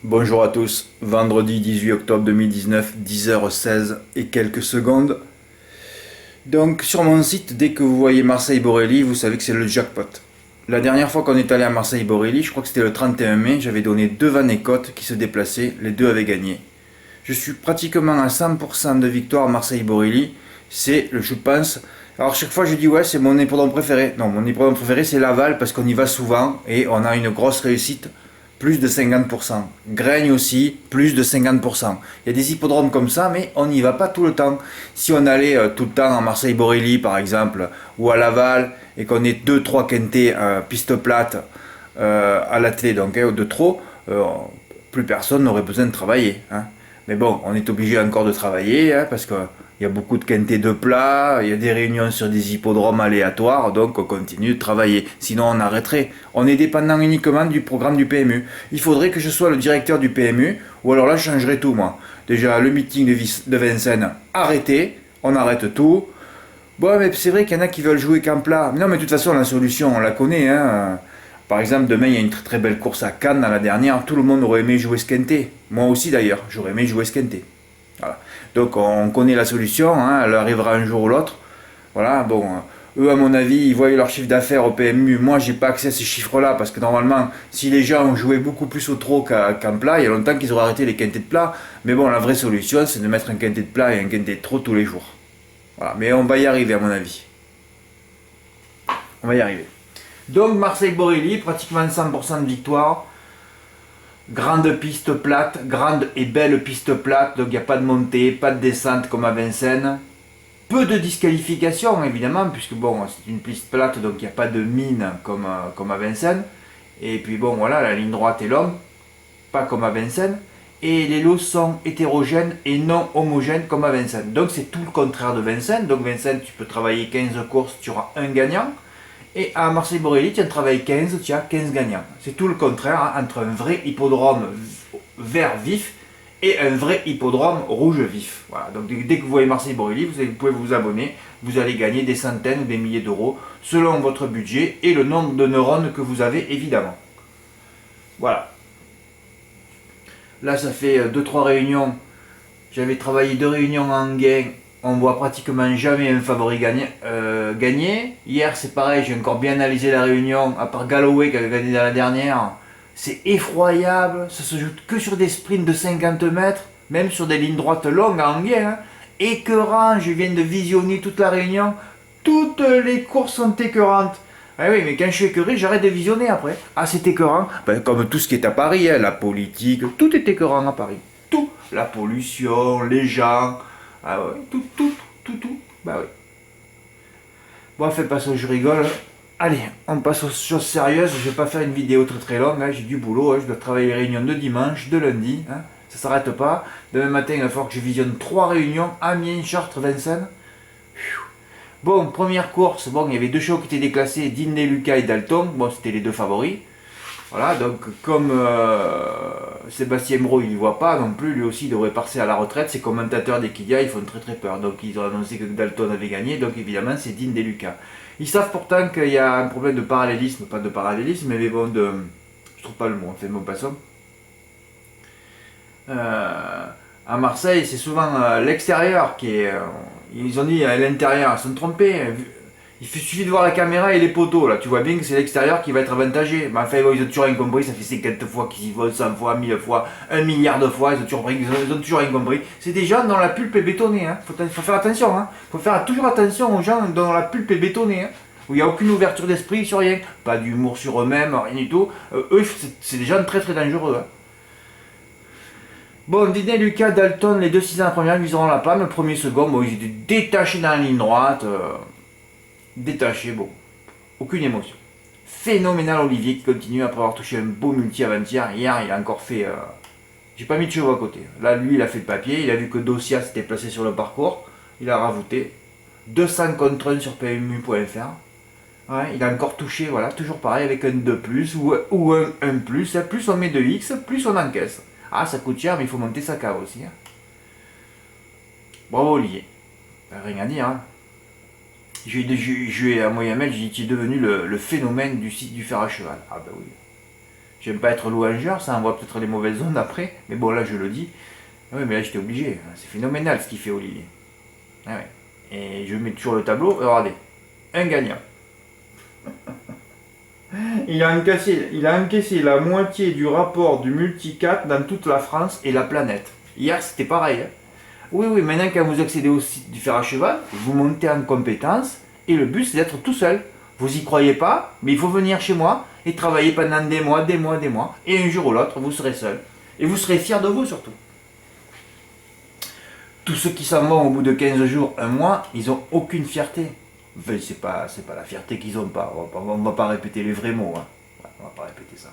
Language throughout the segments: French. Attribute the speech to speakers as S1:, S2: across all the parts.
S1: Bonjour à tous, vendredi 18 octobre 2019, 10h16 et quelques secondes. Donc sur mon site, dès que vous voyez Marseille-Borelli, vous savez que c'est le jackpot. La dernière fois qu'on est allé à Marseille-Borelli, je crois que c'était le 31 mai, j'avais donné deux Van et Côte qui se déplaçaient, les deux avaient gagné. Je suis pratiquement à 100% de victoire à Marseille-Borelli, je pense... Alors chaque fois je dis ouais c'est mon hippodrome préféré. Non, mon hippodrome préféré c'est Laval parce qu'on y va souvent et on a une grosse réussite plus de 50%. Graigne aussi, plus de 50%. Il y a des hippodromes comme ça, mais on n'y va pas tout le temps. Si on allait tout le temps à Marseille-Borelli, par exemple, ou à Laval, et qu'on ait 2-3 quintés piste plate à la télé, donc de trop, plus personne n'aurait besoin de travailler. Hein. Mais bon, on est obligé encore de travailler, hein, parce que il y a beaucoup de quintés de plat, il y a des réunions sur des hippodromes aléatoires, donc on continue de travailler. Sinon on arrêterait. On est dépendant uniquement du programme du PMU. Il faudrait que je sois le directeur du PMU, ou alors là je changerais tout moi. Déjà le meeting de Vincennes, arrêté, on arrête tout. Bon mais c'est vrai qu'il y en a qui veulent jouer qu'en plat. Non mais de toute façon la solution on la connaît. Hein. Par exemple demain il y a une très, très belle course à Cannes dans la dernière, tout le monde aurait aimé jouer ce quintet. Moi aussi d'ailleurs, j'aurais aimé jouer ce quintet. Voilà. Donc on connaît la solution, hein, elle arrivera un jour ou l'autre. Voilà, bon, eux à mon avis, ils voient leur chiffre d'affaires au PMU. Moi, j'ai pas accès à ces chiffres-là parce que normalement, si les gens ont joué beaucoup plus au trot qu'en plat, il y a longtemps qu'ils auraient arrêté les quintés de plat. Mais bon, la vraie solution, c'est de mettre un quintet de plat et un quintet de trot tous les jours. Voilà, mais on va y arriver à mon avis. On va y arriver. Donc Marseille-Borelli, pratiquement 100% de victoire. Grande piste plate, grande et belle piste plate, donc il n'y a pas de montée, pas de descente comme à Vincennes. Peu de disqualifications évidemment, puisque bon, c'est une piste plate, donc il n'y a pas de mine comme à Vincennes. Et puis bon, voilà, la ligne droite est longue, pas comme à Vincennes. Et les lots sont hétérogènes et non homogènes comme à Vincennes. Donc c'est tout le contraire de Vincennes. Donc Vincennes, tu peux travailler 15 courses, tu auras un gagnant. Et à Marseille-Borelli, tu en travailles 15, tu as 15 gagnants. C'est tout le contraire hein, entre un vrai hippodrome vert vif et un vrai hippodrome rouge vif. Voilà. Donc dès que vous voyez Marseille-Borelli, vous pouvez vous abonner, vous allez gagner des centaines ou des milliers d'euros selon votre budget et le nombre de neurones que vous avez évidemment. Voilà. Là, ça fait 2-3 réunions. J'avais travaillé 2 réunions en gain. On voit pratiquement jamais un favori gagner. Hier, c'est pareil, j'ai encore bien analysé la réunion, à part Galloway qui a gagné dans la dernière. C'est effroyable, ça se joue que sur des sprints de 50 mètres, même sur des lignes droites longues en gain. Hein. Écœurant, je viens de visionner toute la réunion. Toutes les courses sont écœurantes. Ah oui, mais quand je suis écœuré, j'arrête de visionner après. Ah, c'est écœurant. Ben, comme tout ce qui est à Paris, hein, la politique, tout est écœurant à Paris. Tout. La pollution, les gens. Ah ouais, tout. Bah oui. Bon, faites pas ça, je rigole. Allez, on passe aux choses sérieuses. Je vais pas faire une vidéo très très longue. Hein. J'ai du boulot. Hein. Je dois travailler les réunions de dimanche, de lundi. Hein. Ça s'arrête pas. Demain matin, il va falloir que je visionne 3 réunions. Amiens, Chartres, Vincennes. Bon, première course. Bon, il y avait 2 chevaux qui étaient déclassés. Diné, Lucas et Dalton. Bon, c'était les 2 favoris. Voilà, donc comme Sébastien Brault, il ne voit pas non plus, lui aussi il devrait passer à la retraite. Ses commentateurs d'Equidia, ils font très très peur. Donc ils ont annoncé que Dalton avait gagné, donc évidemment c'est Dean Deluca. Ils savent pourtant qu'il y a un problème de parallélisme, pas de parallélisme, mais bon, je trouve pas le mot, enfin bon, passons. À Marseille, c'est souvent l'extérieur qui est. Ils ont dit à l'intérieur, ils se sont trompés. Il suffit de voir la caméra et les poteaux, là. Tu vois bien que c'est l'extérieur qui va être avantagé. Mais enfin, ils ont toujours rien compris. Ça fait 50 fois qu'ils y vont, 100 fois, 1000 fois, 1 milliard de fois. Ils ont toujours rien compris. C'est des gens dont la pulpe est bétonnée. Hein. Faut faire attention. Hein. Faut faire toujours attention aux gens dont la pulpe est bétonnée. Hein. Où il n'y a aucune ouverture d'esprit sur rien. Pas d'humour sur eux-mêmes, rien du tout. Eux, c'est des gens très très dangereux. Hein. Bon, Didier, Lucas, Dalton, les 2 6 ans la première, ils auront la palme. Le premier, second, bon, ils étaient détachés dans la ligne droite. Détaché, bon, aucune émotion. Phénoménal Olivier qui continue après avoir touché un beau multi avant-hier. Hier, il a encore fait. J'ai pas mis de chevaux à côté. Là, lui, il a fait le papier. Il a vu que Dosia s'était placé sur le parcours. Il a rajouté 200 contre 1 sur PMU.fr. Ouais, il a encore touché, voilà, toujours pareil avec un 2 plus ou un 1 plus. Plus on met de X, plus on encaisse. Ah, ça coûte cher, mais il faut monter sa cave aussi. Hein. Bravo Olivier. Rien à dire. Hein. À Moyen Mail, j'ai dit tu es devenu le phénomène du site du fer à cheval. Ah bah oui. J'aime pas être louangeur, ça envoie peut-être les mauvaises ondes après. Mais bon, là, je le dis. Ah oui, mais là, j'étais obligé. C'est phénoménal ce qu'il fait, Olivier. Ah ouais. Et je mets toujours le tableau. Regardez. Un gagnant. Il a encaissé la moitié du rapport du multicat dans toute la France et la planète. Hier, c'était pareil. Hein. Oui, oui, maintenant, quand vous accédez au site du fer à cheval, vous montez en compétence et le but, c'est d'être tout seul. Vous y croyez pas, mais il faut venir chez moi et travailler pendant des mois, des mois, des mois. Et un jour ou l'autre, vous serez seul. Et vous serez fier de vous surtout. Tous ceux qui s'en vont au bout de 15 jours, un mois, ils n'ont aucune fierté. Enfin, c'est pas la fierté qu'ils n'ont pas. On va pas répéter les vrais mots. Hein. Ouais, on va pas répéter ça.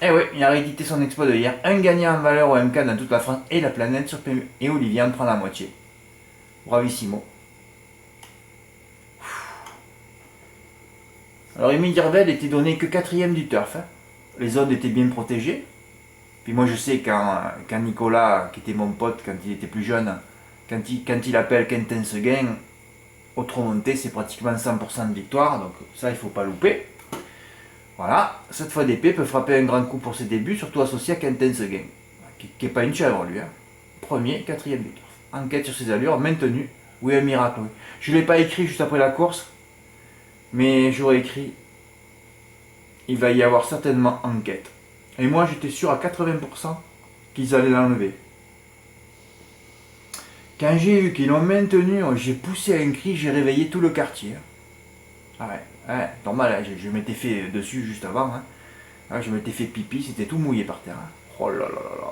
S1: Eh oui, il a réédité son exploit de hier. Un gagnant en valeur au MK dans toute la France et la planète sur PMU. Et Olivier en prend la moitié. Bravissimo. Alors Émile Dirvel était donné que 4ème du turf. Hein. Les zones étaient bien protégées. Puis moi je sais quand Nicolas, qui était mon pote quand il était plus jeune, quand il appelle Quentin Seguin, au trop monté c'est pratiquement 100% de victoire. Donc ça il ne faut pas louper. Voilà, cette fois d'épée peut frapper un grand coup pour ses débuts, surtout associé à Quentin Seguin, qui n'est pas une chèvre lui. Hein. Premier, 4ème du turf. Enquête sur ses allures, maintenu. Oui, un miracle. Oui. Je ne l'ai pas écrit juste après la course. Mais j'aurais écrit, il va y avoir certainement enquête. Et moi j'étais sûr à 80% qu'ils allaient l'enlever. Quand j'ai vu qu'ils l'ont maintenu, j'ai poussé un cri, j'ai réveillé tout le quartier. Ah ouais, normal, hein, je m'étais fait dessus juste avant. Hein. Ah, je m'étais fait pipi, c'était tout mouillé par terre. Hein. Oh là là là là.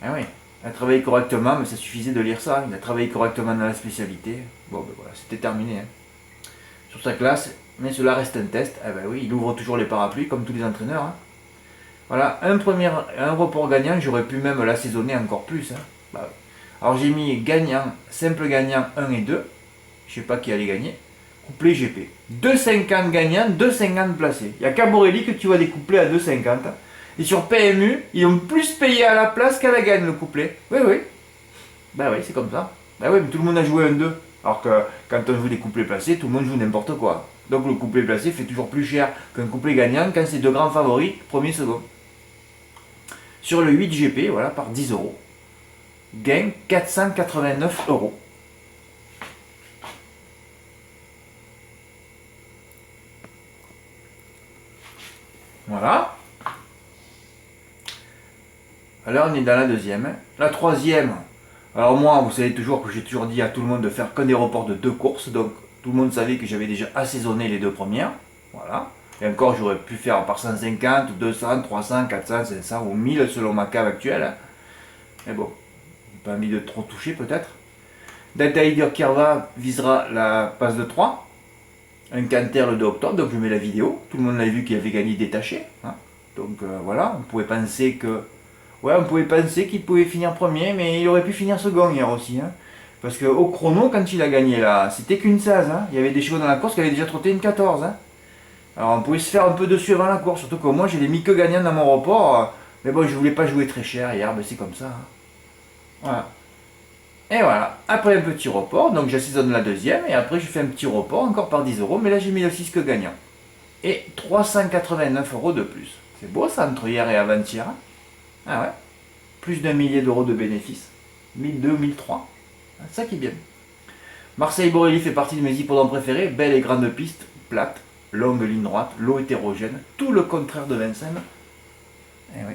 S1: Ah oui, il a travaillé correctement, mais ça suffisait de lire ça. Il a travaillé correctement dans la spécialité. Bon ben voilà, c'était terminé. Hein. Sur sa classe, mais cela reste un test. Eh ben oui, il ouvre toujours les parapluies comme tous les entraîneurs. Hein. Voilà, un report gagnant, j'aurais pu même l'assaisonner encore plus. Hein. Bah, alors j'ai mis gagnant, simple gagnant 1 et 2. Je sais pas qui allait gagner. Couplet GP. 2,50 gagnants, 2,50 placés. Il n'y a qu'à Borelli que tu vois des couplets à 2,50. Et sur PMU, ils ont plus payé à la place qu'à la gagne le couplet. Oui, oui. Bah oui, c'est comme ça. Bah oui, mais tout le monde a joué un 2. Alors que quand on joue des couplets placés, tout le monde joue n'importe quoi. Donc le couplet placé fait toujours plus cher qu'un couplet gagnant quand c'est deux grands favoris, premier, second. Sur le 8 GP, voilà, par 10 euros. Gain 489 euros. Voilà. Alors on est dans la deuxième. La troisième. Alors moi, vous savez toujours que j'ai toujours dit à tout le monde de faire que des reports de 2 courses. Donc tout le monde savait que j'avais déjà assaisonné les 2 premières. Voilà. Et encore, j'aurais pu faire par 150, 200, 300, 400, 500 ou 1000 selon ma cave actuelle. Hein. Mais bon, j'ai pas envie de trop toucher peut-être. Delta Hydro Kirva visera la passe de 3. Un canter le 2 octobre, donc je mets la vidéo. Tout le monde l'a vu qu'il avait gagné détaché. Hein. Donc voilà, on pouvait penser que... Ouais, on pouvait penser qu'il pouvait finir premier, mais il aurait pu finir second hier aussi. Hein. Parce qu'au chrono, quand il a gagné là, c'était qu'une 16. Hein. Il y avait des chevaux dans la course qui avaient déjà trotté une 14. Hein. Alors on pouvait se faire un peu dessus avant la course, surtout que moi j'ai les mis que gagnants dans mon report. Mais bon, je voulais pas jouer très cher hier, mais c'est comme ça. Hein. Voilà. Et voilà, après un petit report, donc j'assaisonne la deuxième, et après je fais un petit report encore par 10 euros, mais là j'ai mis le 6 que gagnant. Et 389 euros de plus. C'est beau ça entre hier et avant-hier. Hein. Ah ouais. Plus d'1 millier d'euros de bénéfices. 1002, 1003. Ça qui est bien. Marseille-Borelli fait partie de mes hippodromes préférés. Belle et grande piste, plate, longue ligne droite, l'eau hétérogène. Tout le contraire de Vincennes. Eh oui.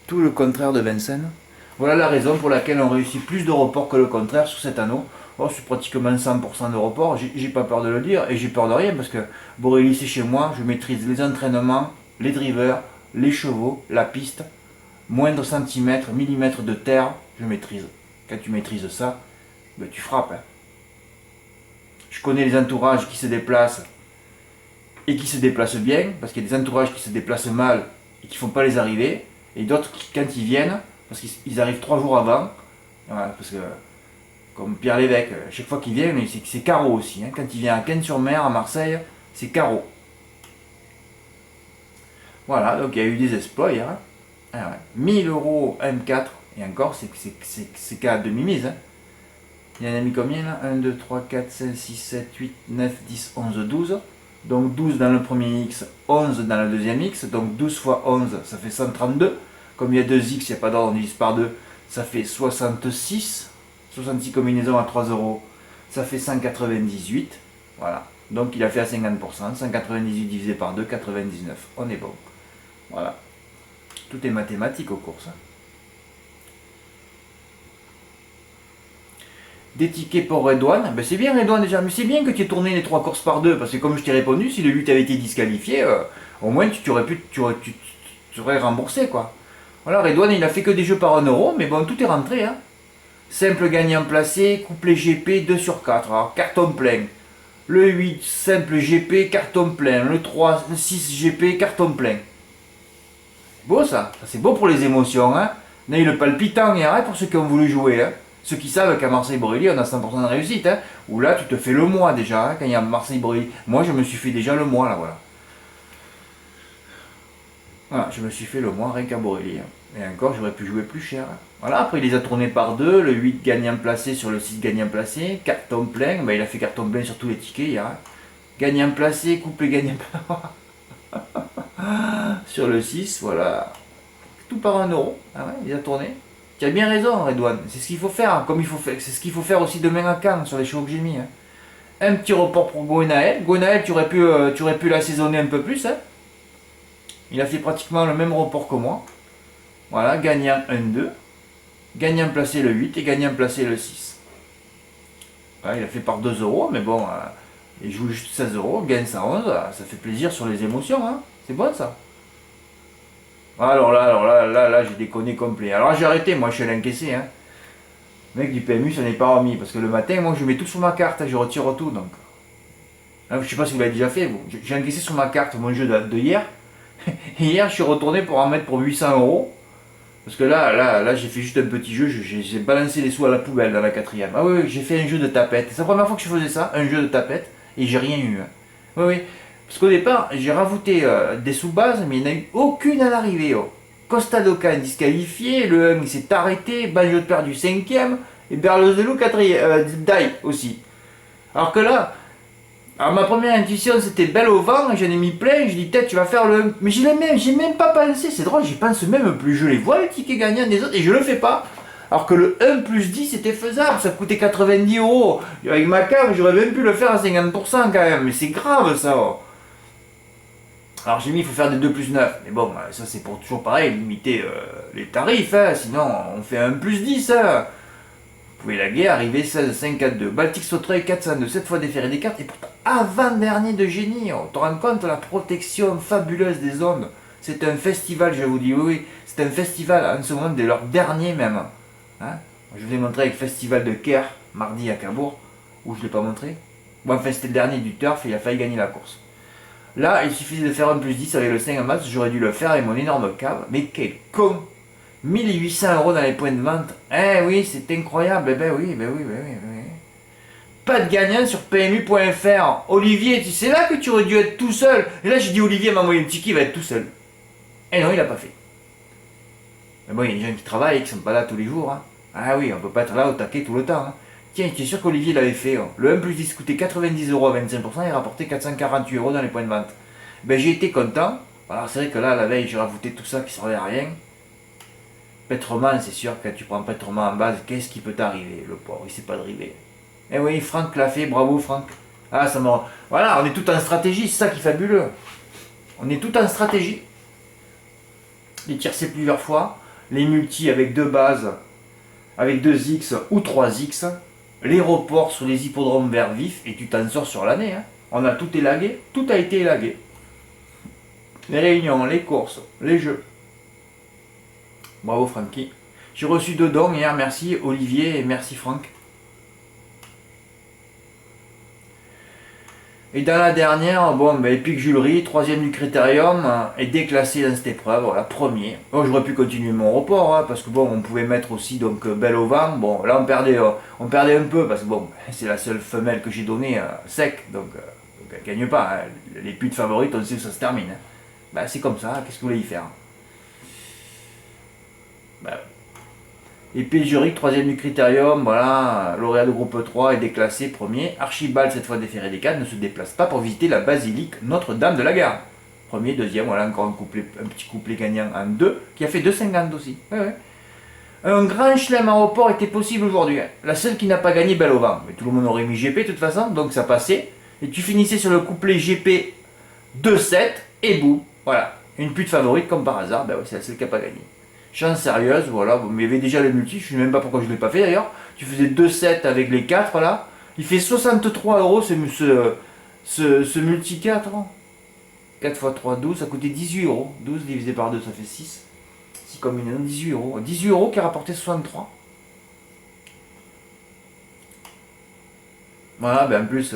S1: Tout le contraire de Vincennes. Voilà la raison pour laquelle on réussit plus de reports que le contraire sur cet anneau. Oh, c'est pratiquement 100% de report, j'ai pas peur de le dire et j'ai peur de rien parce que Borelli c'est chez moi, je maîtrise les entraînements, les drivers, les chevaux, la piste, moindre centimètre, millimètre de terre, je maîtrise. Quand tu maîtrises ça, ben, tu frappes. Hein. Je connais les entourages qui se déplacent et qui se déplacent bien, parce qu'il y a des entourages qui se déplacent mal et qui font pas les arrivées, et d'autres qui quand ils viennent, parce qu'ils arrivent 3 jours avant, voilà, parce que comme Pierre Lévesque, chaque fois qu'il vient, c'est carreau aussi. Hein. Quand il vient à Cannes-sur-Mer, à Marseille, c'est carreau. Voilà, donc il y a eu des exploits hier. Hein. Ah ouais. 1000 euros M4, et encore, c'est qu'à demi-mise. Hein. Il y en a mis combien là 1, 2, 3, 4, 5, 6, 7, 8, 9, 10, 11, 12. Donc 12 dans le premier X, 11 dans le deuxième X. Donc 12 fois 11, ça fait 132. Comme il y a 2 X, il n'y a pas d'ordre, on divise par 2. Ça fait 66. 66 combinaisons à 3 euros. Ça fait 198. Voilà. Donc il a fait à 50%. 198 divisé par 2, 99. On est bon. Voilà. Tout est mathématique aux courses. Des tickets pour Redouane, ben c'est bien Redouane déjà, mais c'est bien que tu aies tourné les 3 courses par 2, parce que comme je t'ai répondu, si le 8 avait été disqualifié, au moins tu aurais remboursé quoi. Voilà, Redouane il a fait que des jeux par 1 euro, mais bon, tout est rentré. Hein. Simple gagnant placé, couplet GP 2 sur 4, alors carton plein. Le 8, simple GP, carton plein. Le 3, le 6 GP, carton plein. Beau ça, c'est beau pour les émotions. Hein. On a eu le palpitant hier hein, pour ceux qui ont voulu jouer. Hein. Ceux qui savent qu'à Marseille-Borelli, on a 100% de réussite. Hein. Où là, tu te fais le mois déjà, hein, quand il y a Marseille-Borelli. Moi, je me suis fait déjà le mois, là, voilà. Voilà, je me suis fait le mois rien qu'à Borelli. Hein. Et encore, j'aurais pu jouer plus cher. Hein. Voilà, après, il les a tournés par 2. Le 8 gagnant placé sur le 6 gagnant placé. Carton plein. Ben, il a fait carton plein sur tous les tickets hier. Hein. Gagnant placé, couple gagnant sur le 6, voilà. Tout par 1 euro. Ah ouais, il a tourné. Tu as bien raison, Redouane. C'est ce qu'il faut faire, comme il faut faire. C'est ce qu'il faut faire aussi demain à Caen sur les chevaux que j'ai mis. Hein. Un petit report pour Gwenaël. Gwenaël, tu aurais pu l'assaisonner un peu plus. Hein. Il a fait pratiquement le même report que moi. Voilà, gagnant 1-2. Gagnant placé le 8 et gagnant placé le 6. Voilà, il a fait par 2 euros, mais bon, il joue juste 16 euros, gagne 111. Ça fait plaisir sur les émotions. Hein. C'est bon ça. Alors là, j'ai déconné complet. Alors j'ai arrêté, moi je suis allé encaisser. Hein. Le mec du PMU, ça n'est pas remis. Parce que le matin, moi je mets tout sur ma carte, hein, je retire tout. Donc. Alors, je sais pas si vous l'avez déjà fait, vous. J'ai encaissé sur ma carte mon jeu de hier. Et hier, je suis retourné pour en mettre pour 800 euros. Parce que là, j'ai fait juste un petit jeu, j'ai balancé les sous à la poubelle dans la quatrième. Ah oui, j'ai fait un jeu de tapette. C'est la première fois que je faisais ça, un jeu de tapette, et j'ai rien eu. Hein. Oui. Parce qu'au départ, j'ai rajouté des sous-bases, mais il n'y en a eu aucune à l'arrivée. Oh. Costa Docan disqualifié, le 1 il s'est arrêté, Banjo de perdu 5ème, et Berlozelou 4ème, Dai aussi. Alors que là, alors ma première intuition c'était belle au vent, et j'en ai mis plein, je dis peut-être tu vas faire le 1. Mais j'ai même pas pensé, c'est drôle, j'y pense même plus, je les vois les tickets gagnants des autres, et je le fais pas. Alors que le 1 plus 10 c'était faisable, ça coûtait 90 euros. Avec ma cave, j'aurais même pu le faire à 50% quand même, mais c'est grave ça. Oh. Alors j'ai mis il faut faire des 2 plus 9, mais bon, ça c'est pour toujours pareil, limiter les tarifs, hein, sinon on fait un plus 10. Hein. Vous pouvez laguer, arriver 16, 5, 4, 2. Baltic Sautreuil 402, 7 fois déféré des cartes, et pourtant avant-dernier de génie. On te rend compte la protection fabuleuse des ondes. C'est un festival, je vous dis, oui, c'est un festival en ce moment de leur dernier même. Hein. Je vous ai montré avec le festival de Caire, mardi à Cabourg, où je ne l'ai pas montré. Bon, enfin c'était le dernier du turf et il a failli gagner la course. Là, il suffisait de faire un plus 10 avec le 5 en masse, j'aurais dû le faire avec mon énorme cave. Mais quel con 1800 euros dans les points de vente. Eh oui, c'est incroyable. Eh ben oui. Pas de gagnant sur PMU.fr. Olivier, c'est là que tu aurais dû être tout seul. Et là, j'ai dit Olivier m'a envoyé un ticket, il va être tout seul. Et non, il l'a pas fait. Mais bon, il y a des gens qui travaillent, qui sont pas là tous les jours. Hein. Ah oui, on peut pas être là au taquet tout le temps. Hein. Tiens, j'étais sûr qu'Olivier l'avait fait. Hein. Le 1 plus 10 coûtait 90 euros à 25%, il rapportait 448 euros dans les points de vente. Ben j'ai été content. Alors c'est vrai que là, la veille, j'ai rajouté tout ça qui servait à rien. Petroman, c'est sûr, quand tu prends Petroman en base, qu'est-ce qui peut t'arriver? Le pauvre, il sait pas driver. Eh oui, Franck l'a fait, bravo Franck. Ah, ça m'a... Voilà, on est tout en stratégie, c'est ça qui est fabuleux. On est tout en stratégie. Les tiercés plusieurs fois, les multis avec 2 bases, avec 2X ou 3X, les reports sur les hippodromes verts vifs, et tu t'en sors sur l'année. Hein. On a tout élagué, tout a été élagué. Les réunions, les courses, les jeux. Bravo Francky. J'ai reçu 2 dons hier, merci Olivier et merci Franck. Et dans la dernière, bon, ben, Epic Julery, 3ème du Critérium, est déclassé dans cette épreuve, voilà, premier. Bon, j'aurais pu continuer mon report, hein, parce que bon, on pouvait mettre aussi donc Belle au vent. Bon, là on perdait un peu, parce que bon, c'est la seule femelle que j'ai donnée sec, donc elle gagne pas. Hein. Les putes favorites, on sait où ça se termine. Hein. Ben, c'est comme ça, qu'est-ce que vous voulez y faire? Ben, Et Péjuric, troisième du critérium, voilà, lauréat de groupe 3 est déclassé premier. Archibald, cette fois déféré des cadres, ne se déplace pas pour visiter la basilique Notre-Dame de la Garde. Premier, deuxième, voilà, encore un petit couplet gagnant en 2, qui a fait 2,50 aussi. Ouais, ouais. Un grand chelem en report était possible aujourd'hui. Hein. La seule qui n'a pas gagné, belle au vent. Mais tout le monde aurait mis GP de toute façon, donc ça passait. Et tu finissais sur le couplet GP 2-7, et boum, voilà. Une pute favorite comme par hasard, ben ouais, c'est la seule qui n'a pas gagné. Chance sérieuse, voilà, mais il y avait déjà le multi, je ne sais même pas pourquoi je ne l'ai pas fait d'ailleurs. Tu faisais 2-7 avec les 4 là. Il fait 63 euros ce multi 4. 4 x 3, 12, ça coûtait 18 euros. 12 divisé par 2, ça fait 6. 6 combinaisons, 18 euros. 18 euros qui a rapporté 63. Voilà, ben en plus,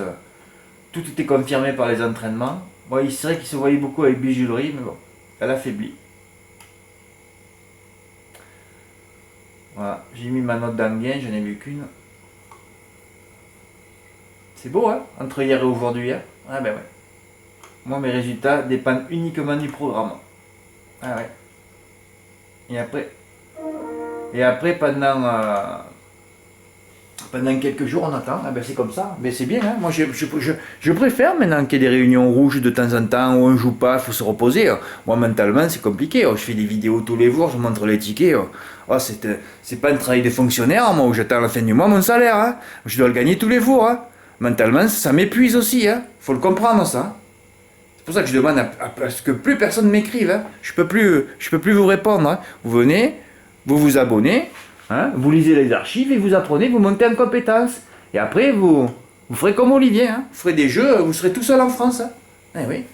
S1: tout était confirmé par les entraînements. Bon, c'est vrai qu'il se voyait beaucoup avec Bijulerie, mais bon, elle affaiblit. Voilà, j'ai mis ma note d'Anguien, j'en ai vu qu'une. C'est beau, hein, entre hier et aujourd'hui. Hein. Ah ben ouais. Moi, mes résultats dépendent uniquement du programme. Ah ouais. Et après pendant quelques jours, on attend. Ah ben c'est comme ça. Mais c'est bien, hein. Moi, je préfère maintenant qu'il y ait des réunions rouges de temps en temps où on joue pas, il faut se reposer. Moi, mentalement, c'est compliqué. Je fais des vidéos tous les jours, je montre les tickets. Oh, c'est pas un travail de fonctionnaire, moi, où j'attends à la fin du mois mon salaire. Hein. Je dois le gagner tous les jours. Hein. Mentalement, ça m'épuise aussi. Hein. Faut le comprendre, ça. C'est pour ça que je demande à ce que plus personne m'écrive. Hein. Je peux plus vous répondre. Hein. Vous venez, vous vous abonnez, hein, vous lisez les archives et vous apprenez, vous montez en compétences. Et après, vous ferez comme Olivier. Hein. Vous ferez des jeux, vous serez tout seul en France. Hein. Eh oui.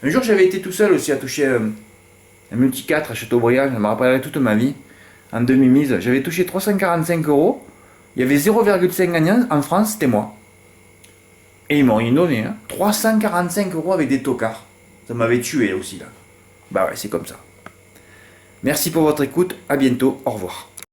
S1: Un jour, j'avais été tout seul aussi à toucher un multi 4 à Châteaubriand. Je me rappellerai toute ma vie. En demi-mise, j'avais touché 345 euros. Il y avait 0,5 gagnants en France, c'était moi. Et ils m'ont rien donné, hein. 345 euros avec des tocards. Ça m'avait tué aussi, là. Bah ouais, c'est comme ça. Merci pour votre écoute, à bientôt, au revoir.